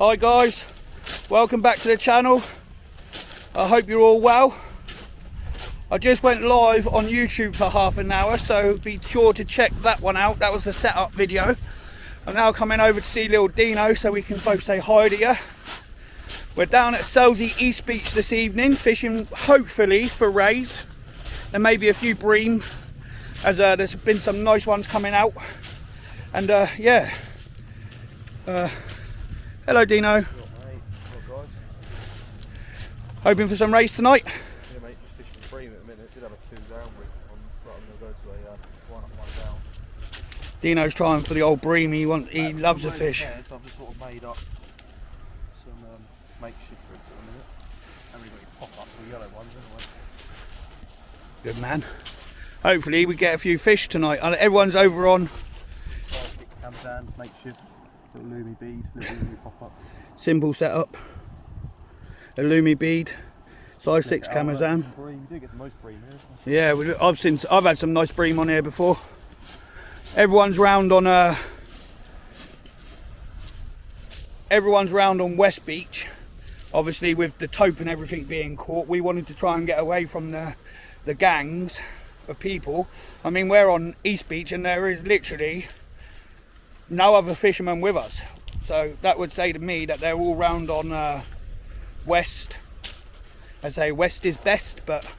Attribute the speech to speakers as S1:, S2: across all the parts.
S1: Hi guys, welcome back to the channel. I hope you're all well. I just went live on YouTube for half an hour, so be sure to check that one out. That was the setup video. I'm now coming over to see little Dino so we can both say hi to you. We're down at Selsey East Beach this evening, fishing hopefully for rays. There may be a few bream, as there's been some nice ones coming out. And yeah. Hello Dino.
S2: What, mate? What, guys?
S1: Hoping for some rays tonight?
S2: Yeah, mate, just fishing for bream at the minute. Did have a 2 down rig on, but I'm going to go to a 1 up, 1 down.
S1: Dino's trying for the old bream. He loves the fish.
S2: Yeah, so I've just sort of made up some makeshift rigs at the minute. And we've got your pop-up for yellow ones anyway.
S1: Good man. Hopefully we get a few fish tonight. Everyone's over on
S2: Camzans, makeshift, little loomy bead, little loomy pop-up.
S1: simple setup. A loomy bead, size 6 Camazan.
S2: You do get some nice bream here, isn't
S1: Yeah, I've had some nice bream on here before. Everyone's round on West Beach. Obviously with the tope and everything being caught, we wanted to try and get away from the gangs of people. I mean, we're on East Beach and there is literally no other fishermen with us. So that would say to me that they're all round on West. I say West is best, but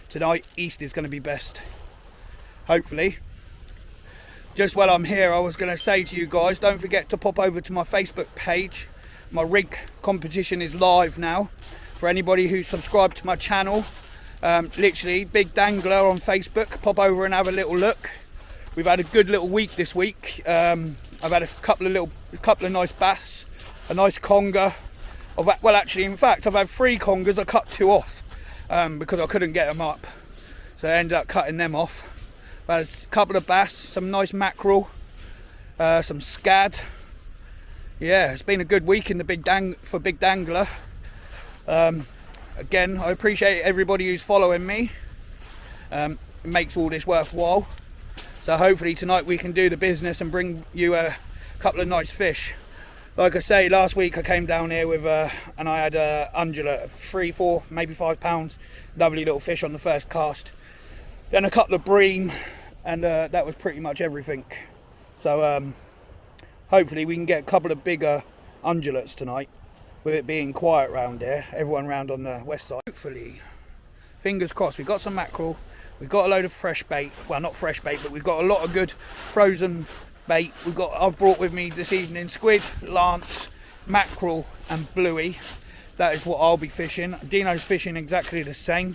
S1: tonight East is going to be best. Hopefully. Just while I'm here, I was going to say to you guys, don't forget to pop over to my Facebook page. My rig competition is live now. For anybody who's subscribed to my channel, literally BigDAN'gler on Facebook, pop over and have a little look. We've had a good little week this week. I've had a couple of nice bass, a nice conger. Well, actually, in fact, I've had 3 congers. I cut 2 off because I couldn't get them up, so I ended up cutting them off. But a couple of bass, some nice mackerel, some scad. Yeah, it's been a good week in the BigDAN'gler. Again, I appreciate everybody who's following me. It makes all this worthwhile. So hopefully tonight we can do the business and bring you a couple of nice fish. Like I say, last week I came down here with and I had a undulate, 3, 4, maybe 5 pounds. Lovely little fish on the first cast. Then a couple of bream, and that was pretty much everything. So hopefully we can get a couple of bigger undulates tonight, with it being quiet round here. Everyone round on the west side. Hopefully, fingers crossed. We've got some mackerel. We've got a load of fresh bait. Well, not fresh bait, but we've got a lot of good frozen bait. I've brought with me this evening squid, lance, mackerel, and bluey. That is what I'll be fishing. Dino's fishing exactly the same.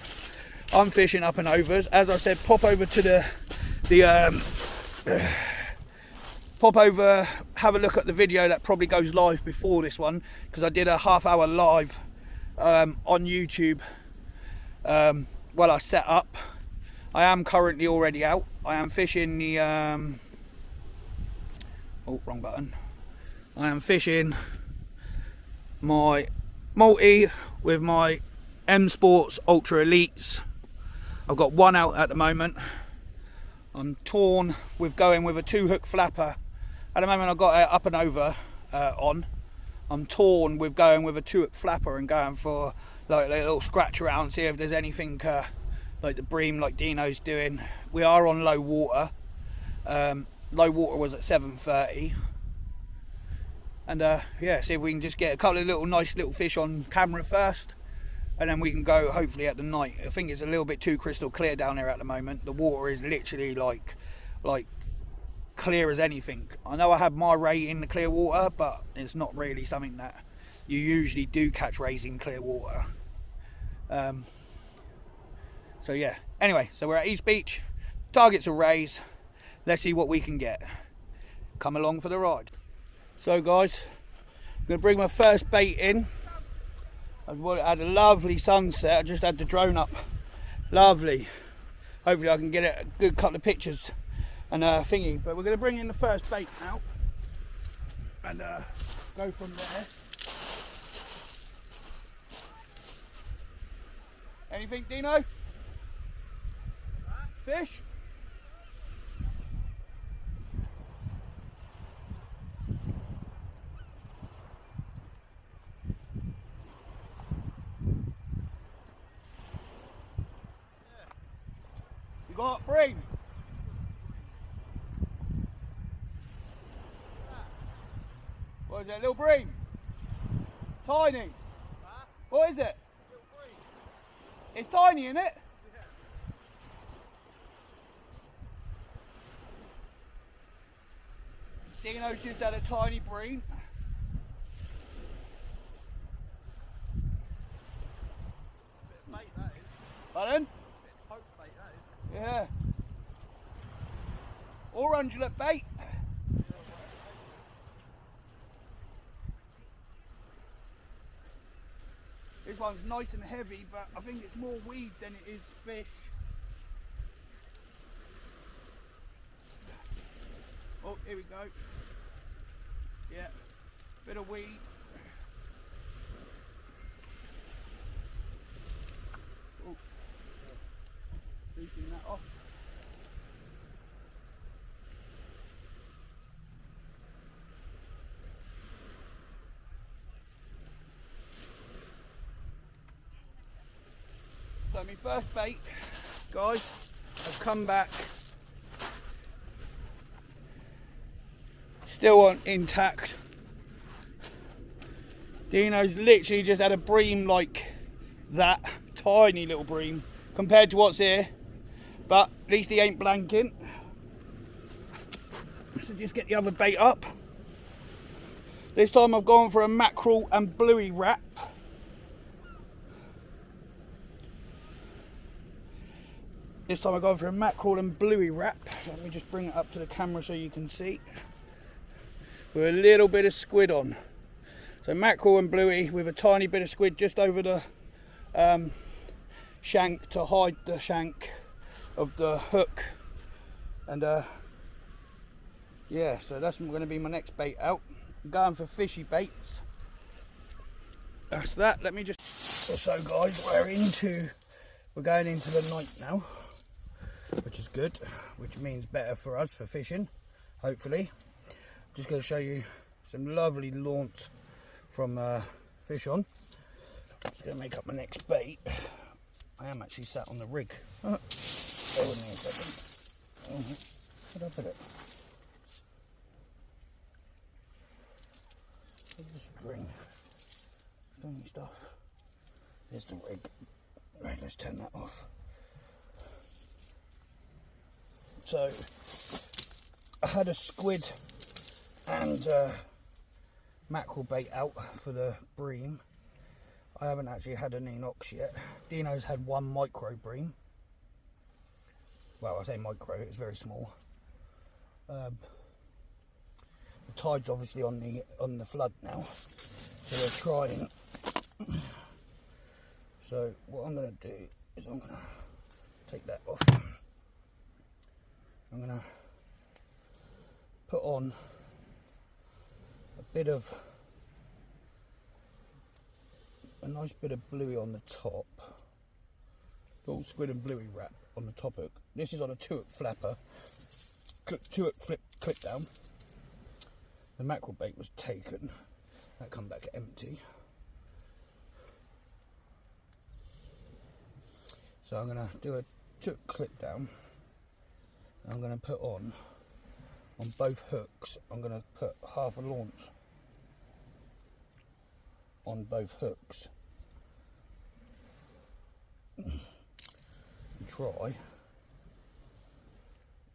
S1: I'm fishing up and overs. As I said, pop over to pop over, have a look at the video that probably goes live before this one, because I did a half-hour live on YouTube while I set up. I am currently already out. I am fishing the oh, wrong button. I am fishing my multi with my M Sports Ultra Elites. I've got 1 out at the moment. I'm torn with going with a 2-hook flapper. At the moment I've got it up and over on. I'm torn with going with a 2-hook flapper and going for like a little scratch around, see if there's anything like the bream like Dino's doing. We are on low water. Low water was at 7:30. And yeah, see if we can just get a couple of nice little fish on camera first. And then we can go hopefully at the night. I think it's a little bit too crystal clear down here at the moment. The water is literally like clear as anything. I know I have my ray in the clear water, but it's not really something that you usually do catch rays in clear water. So yeah, anyway, so we're at East Beach. Targets are rays. Let's see what we can get. Come along for the ride. So guys, I'm gonna bring my first bait in. I've had a lovely sunset. I just had the drone up. Lovely. Hopefully I can get a good couple of pictures and thingy. But we're going to bring in the first bait now and go from there. Anything, Dino? Fish? bream. What is it, a little bream? Tiny.
S2: Huh?
S1: What is it?
S2: Little bream.
S1: It's tiny, isn't it? Dino's just had a tiny bream.
S2: Bit of bait that is.
S1: Pardon?
S2: Bit of poke bait that is.
S1: Yeah. Or undulate bait. This one's nice and heavy, but I think it's more weed than it is fish. Oh, here we go. Yeah, bit of weed. Oh, loosen that off. So my first bait, guys, has come back still intact. Dino's literally just had a bream like that, tiny little bream compared to what's here, but at least he ain't blanking. So just get the other bait up. This time I've gone for a mackerel and bluey wrap. This time I've gone for a mackerel and bluey wrap. Let me just bring it up to the camera so you can see. With a little bit of squid on. So mackerel and bluey with a tiny bit of squid just over the shank to hide the shank of the hook. And yeah, so that's going to be my next bait out. I'm going for fishy baits. That's that. Let me just... So guys, we're going into the night now, which is good, which means better for us for fishing, hopefully. Just going to show you some lovely launch from fish on. Just going to make up my next bait. I am actually sat on the rig. Bear with me a second. Where'd I put it? Where's the string? Stringy stuff. There's the rig. Right, let's turn that off. So, I had a squid and mackerel bait out for the bream. I haven't actually had an inox yet. Dino's had one micro bream. Well, I say micro, it's very small. The tide's obviously on the flood now, so we're trying. So what I'm going to do is I'm going to take that off. I'm going to put on a nice bit of bluey on the top. Little squid and bluey wrap on the top hook. This is on a 2-hook flapper. 2-hook clip down. The mackerel bait was taken. That come back empty. So I'm going to do a 2-hook clip down. I'm going to put on both hooks, I'm going to put half a launch on both hooks and try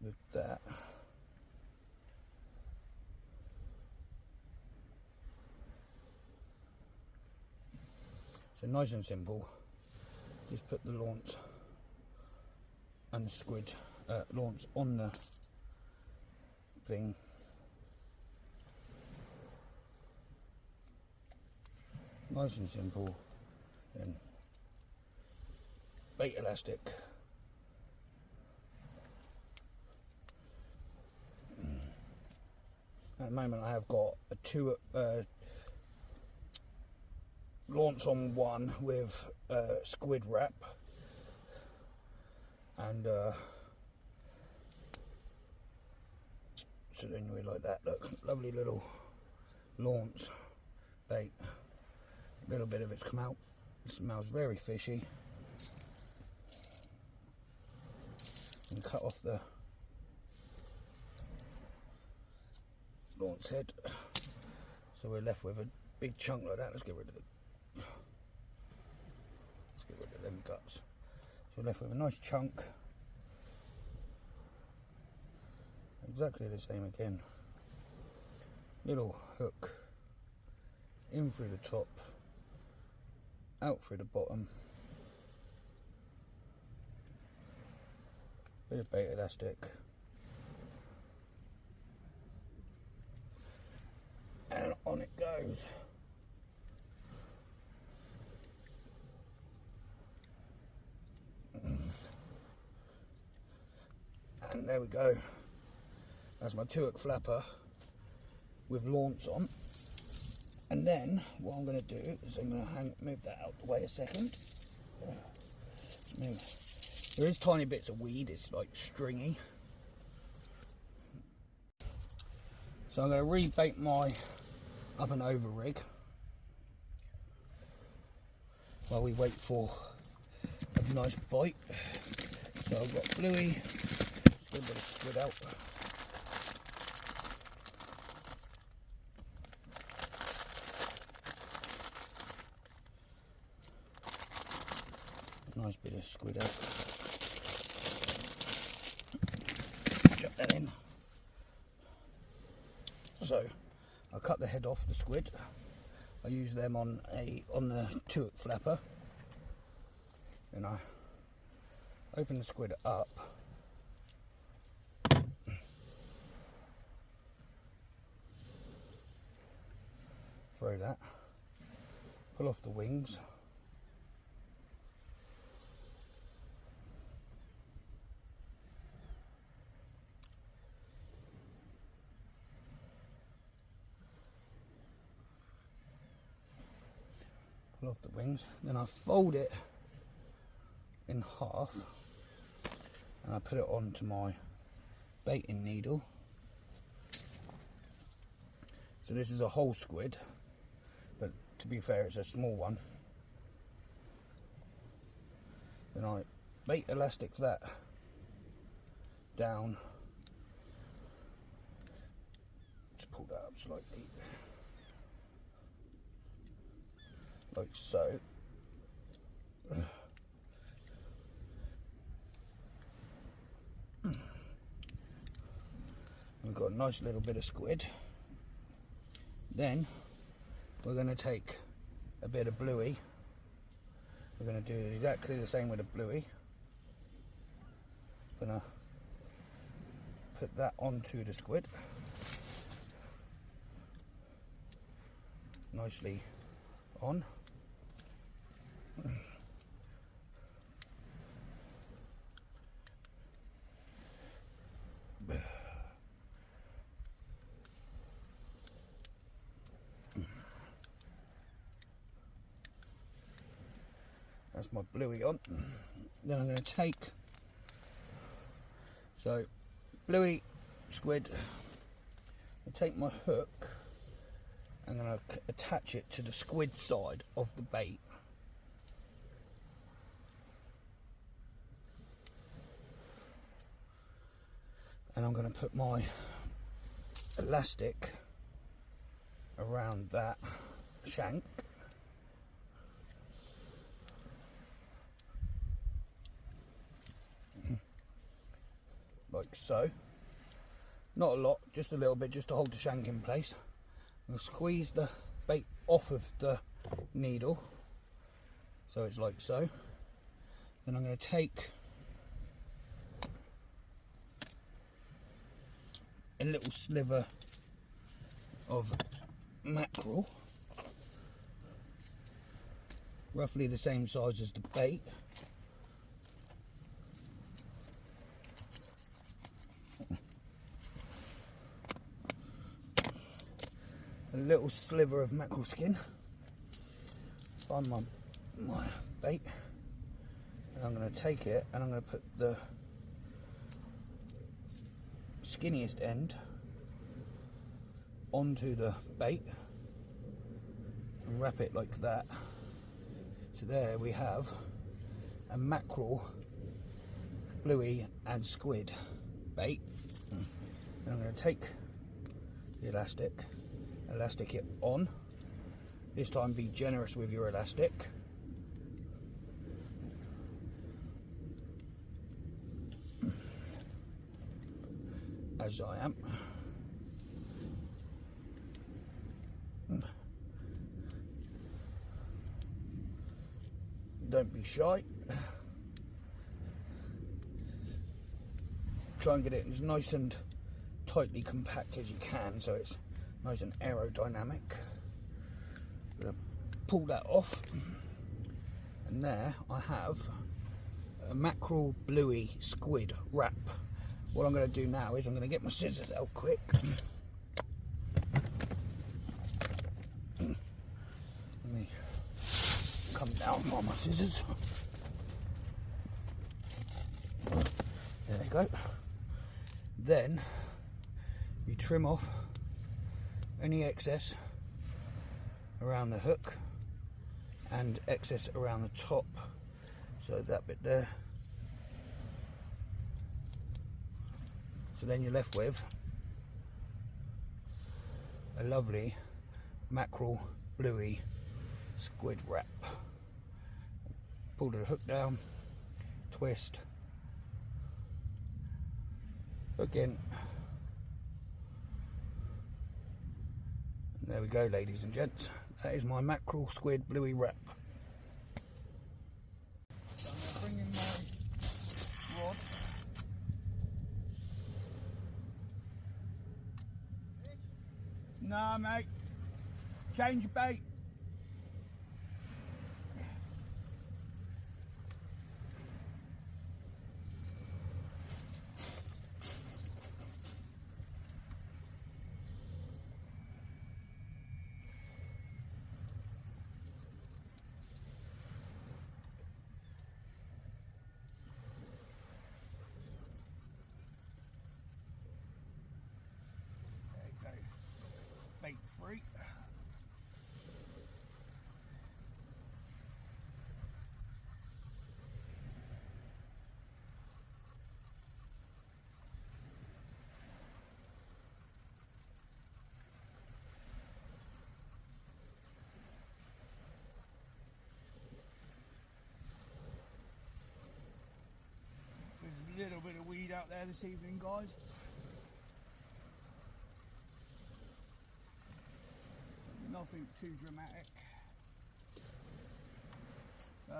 S1: with that. So nice and simple, just put the launch and the squid launch on the thing. Nice and simple. Then bait elastic. At the moment I have got a 2 launch on one with squid wrap and so anyway, like that, look, lovely little launch bait. A little bit of it's come out. It smells very fishy. and cut off the launch head. So we're left with a big chunk like that. Let's get rid of them guts. So we're left with a nice chunk. Exactly the same again. Little hook in through the top, out through the bottom. Bit of bait elastic. And on it goes. And there we go. That's my 2-hook flapper with launch on. And then what I'm going to do is I'm going to move that out the way a second. There is tiny bits of weed, it's like stringy. So I'm going to rebait my up and over rig while we wait for a nice bite. So I've got bluey, let's get a bit of squid out. Nice bit of squid out. Chuck that in. So I cut the head off the squid. I use them on the 2-hook flapper. Then I open the squid up. Throw that. Pull off the wings. Pull off the wings, then I fold it in half and I put it onto my baiting needle. So this is a whole squid, but to be fair, it's a small one. Then I bait elastic that down. Just pull that up slightly. Like so. We've got a nice little bit of squid. Then we're going to take a bit of bluey. We're going to do exactly the same with the bluey. Going to put that onto the squid. Nicely on. That's my bluey on. Then I'm going to take, so bluey, squid, I take my hook, I'm going to attach it to the squid side of the bait. And I'm going to put my elastic around that shank. Like so. Not a lot, just a little bit, just to hold the shank in place. I'm going to squeeze the bait off of the needle, so it's like so. Then I'm going to take a little sliver of mackerel, roughly the same size as the bait. A little sliver of mackerel skin. Find my bait, and I'm going to take it and I'm going to put the skinniest end onto the bait and wrap it like that. So there we have a mackerel bluey and squid bait. And I'm going to take the elastic it on. This time be generous with your elastic. As I am. Don't be shy. Try and get it as nice and tightly compact as you can so it's nice and aerodynamic. I'm going to pull that off, and there I have a mackerel bluey squid wrap. What I'm going to do now is I'm going to get my scissors out quick. Let me come down on my scissors. There they go. Then you trim off any excess around the hook and excess around the top. So that bit there. So then you're left with a lovely mackerel bluey squid wrap. Pull the hook down, twist, hook in. And there we go, ladies and gents. That is my mackerel squid bluey wrap. So I'm going to bring in my rod. Nah, mate. Change your bait. There you go. Bait free. There's a little bit of weed out there this evening, guys. Nothing too dramatic. So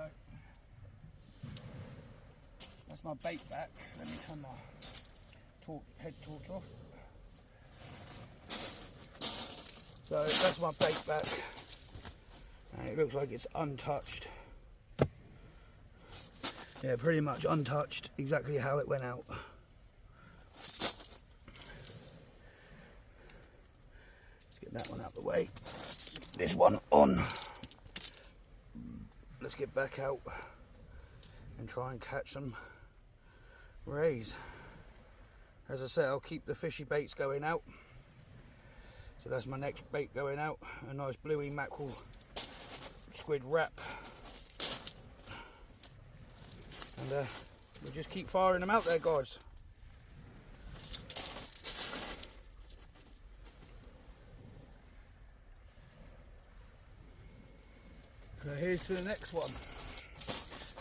S1: that's my bait back. Let me turn my head torch off. So that's my bait back, and it looks like it's untouched. Yeah, pretty much untouched, exactly how it went out. Let's get that one out of the way. This one on. Let's get back out and try and catch some rays. As I say, I'll keep the fishy baits going out. So that's my next bait going out, a nice bluey mackerel squid wrap. And we'll just keep firing them out there, guys. So here's to the next one.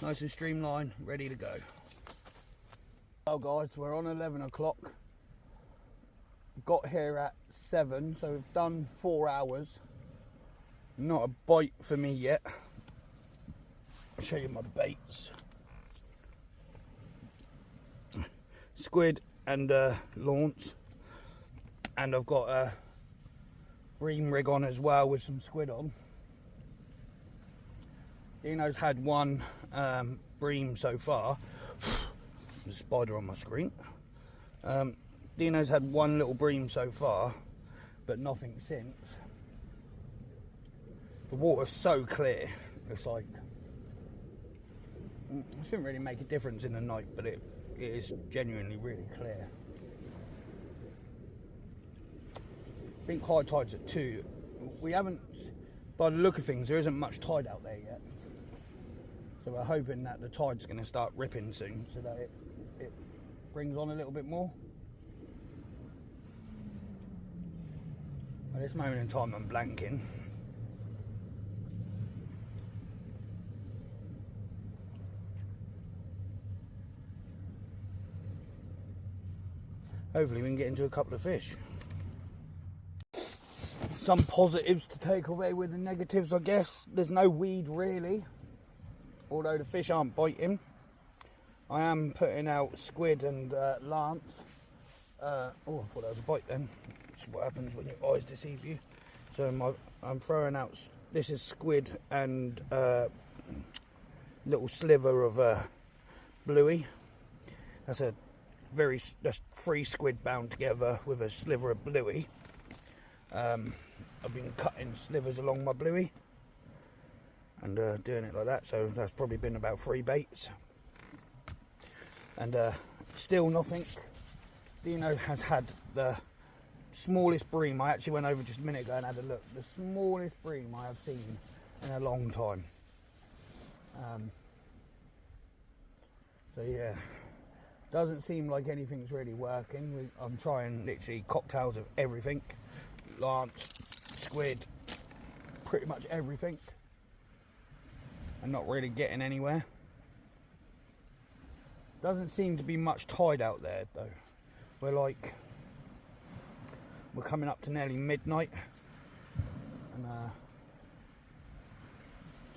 S1: Nice and streamlined, ready to go. Well guys, we're on 11 o'clock. Got here at 7, so we've done 4 hours. Not a bite for me yet. I'll show you my baits. Squid and launce. And I've got a bream rig on as well with some squid on. Dino's had one bream so far. There's a spider on my screen. Dino's had one little bream so far, but nothing since. The water's so clear, it's like, it shouldn't really make a difference in the night, but it is genuinely really clear. I think high tide's at 2. We haven't, by the look of things, there isn't much tide out there yet. So we're hoping that the tide's going to start ripping soon, so that it brings on a little bit more. At this moment in time I'm blanking. Hopefully we can get into a couple of fish. Some positives to take away with the negatives, I guess. There's no weed really, although the fish aren't biting. I am putting out squid and lance. Oh, I thought that was a bite then. That's what happens when your eyes deceive you. So I'm throwing out, this is squid and little sliver of bluey. That's that's 3 squid bound together with a sliver of bluey. I've been cutting slivers along my bluey and doing it like that, so that's probably been about 3 baits. And still nothing. Dino has had the smallest bream. I actually went over just a minute ago and had a look. The smallest bream I have seen in a long time. So yeah, doesn't seem like anything's really working. I'm trying literally cocktails of everything. Lance, squid, pretty much everything. And not really getting anywhere. Doesn't seem to be much tide out there though. We're coming up to nearly midnight, and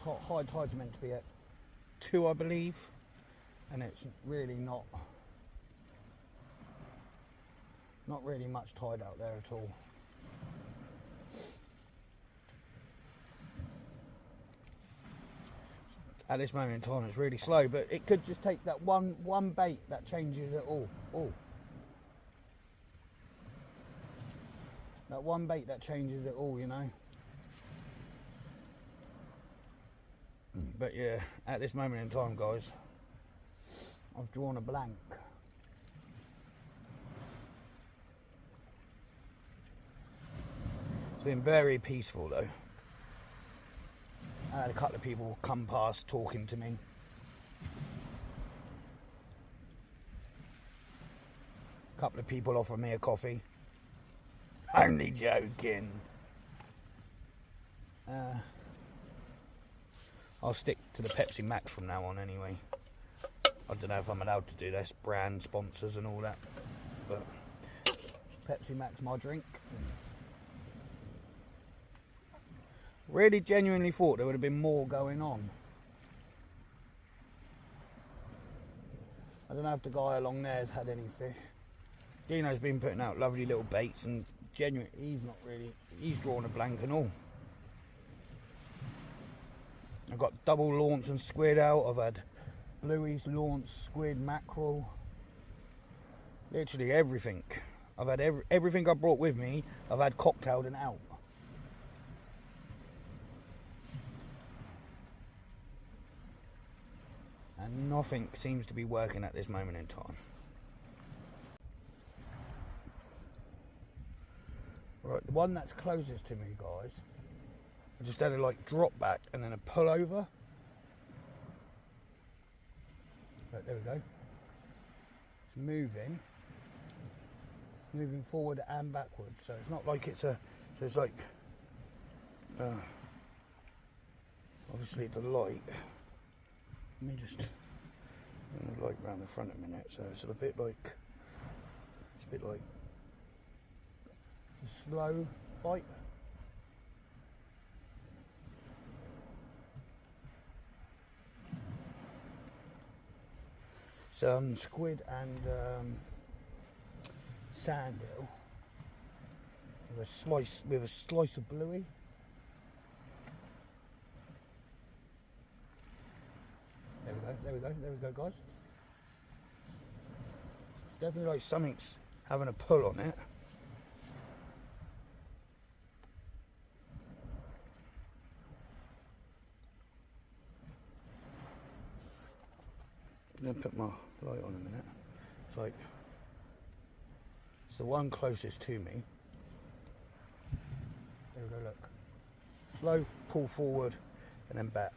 S1: high tide's meant to be at 2, I believe, and it's really not really much tide out there at all. At this moment in time it's really slow, but it could just take that one bait that changes it all. That one bait that changes it all, you know. But yeah, at this moment in time, guys, I've drawn a blank. It's been very peaceful though. I had a couple of people come past talking to me. A couple of people offer me a coffee. Only joking. I'll stick to the Pepsi Max from now on anyway. I don't know if I'm allowed to do this, brand sponsors and all that, but Pepsi Max my drink. Really genuinely thought there would have been more going on. I don't know if the guy along there has had any fish. Dino's been putting out lovely little baits, and genuinely he's drawn a blank and all. I've got double launch and squid out. I've had blueies, launch, squid, mackerel, literally everything. I've had everything I brought with me, I've had cocktailed and out. And nothing seems to be working at this moment in time. Right, the one that's closest to me, guys, I just had a drop back and then a pull over. Right, there we go. It's moving forward and backwards. So it's not like it's it's like, obviously the light. Let me just bring the light round the front a minute. So it's a bit like a slow bite. Some squid and sandhill with a slice of bluey. There we go, guys. Definitely like something's having a pull on it. I'm going to put my light on a minute. It's the one closest to me. There we go, look. Slow pull forward and then back.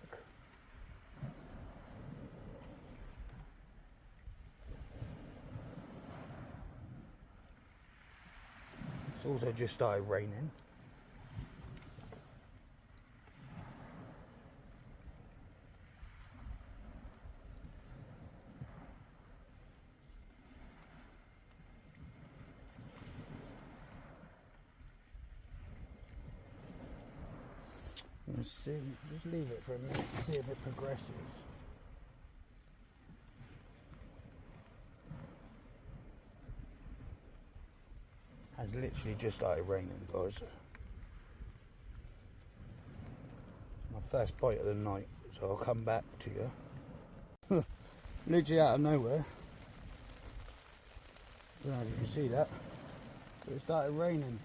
S1: It's also just started raining. Let's see, just leave it for a minute, see if it progresses. Has literally just started raining, guys. My first bite of the night, so I'll come back to you. Literally out of nowhere. I don't know if you can see that, but it started raining.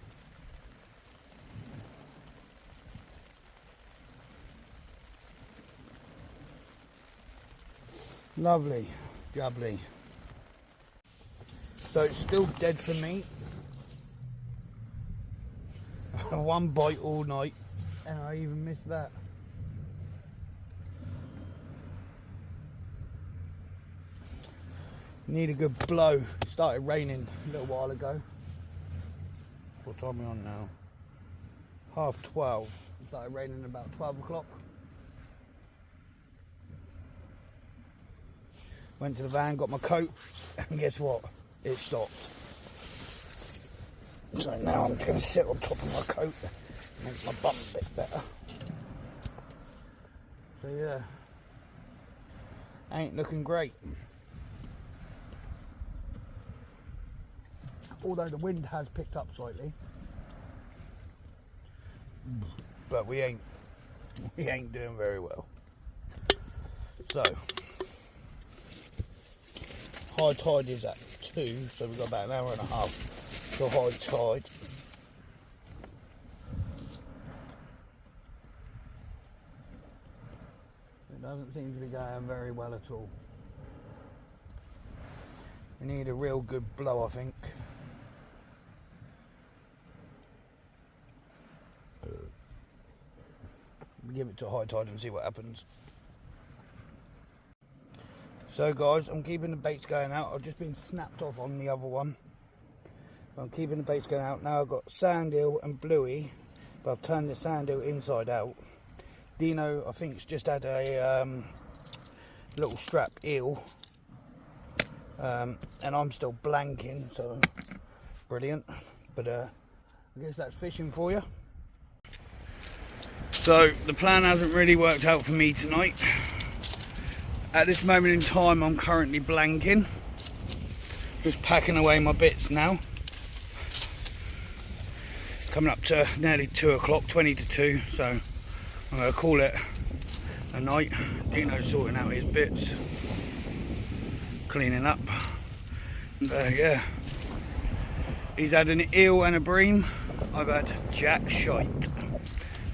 S1: Lovely, jubbly. So it's still dead for me. One bite all night, and I even missed that. Need a good blow. It started raining a little while ago. What time are we on now? 12:30. It started raining about 12 o'clock. Went to the van, got my coat, and guess what? It stopped. So now I'm just going to sit on top of my coat, make my bum a bit better. So yeah, ain't looking great. Although the wind has picked up slightly, but we ain't doing very well. So high tide is at 2, so we've got about an hour and a half till high tide. It doesn't seem to be going very well at all. We need a real good blow, I think. We'll give it to high tide and see what happens. So guys, I'm keeping the baits going out. I've just been snapped off on the other one. I'm keeping the baits going out. Now I've got sand eel and bluey, but I've turned the sand eel inside out. Dino, I think, has just had a little strap eel. And I'm still blanking, so brilliant. But I guess that's fishing for you. So the plan hasn't really worked out for me tonight. At this moment in time, I'm currently blanking. Just packing away my bits now. It's coming up to nearly 2 o'clock, 20 to 2, so I'm going to call it a night. Dino's sorting out his bits, cleaning up. And, yeah, he's had an eel and a bream. I've had jack shite.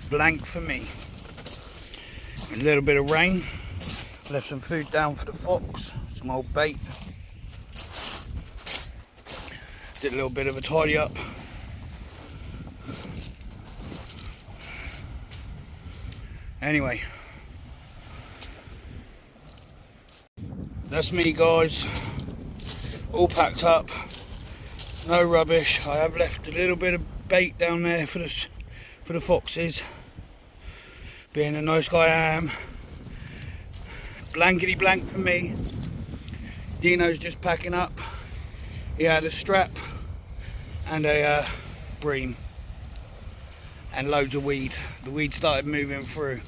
S1: Blank for me. A little bit of rain. Left some food down for the fox, some old bait. Did a little bit of a tidy up. Anyway, that's me, guys. All packed up, no rubbish. I have left a little bit of bait down there for the foxes. Being the nice guy I am. Blankety blank for me. Dino's just packing up. He had a strap and a bream and loads of weed. The weed started moving through.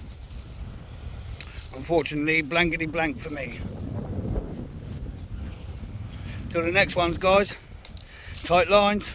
S1: Unfortunately, blankety blank for me. Till the next ones, guys. Tight lines.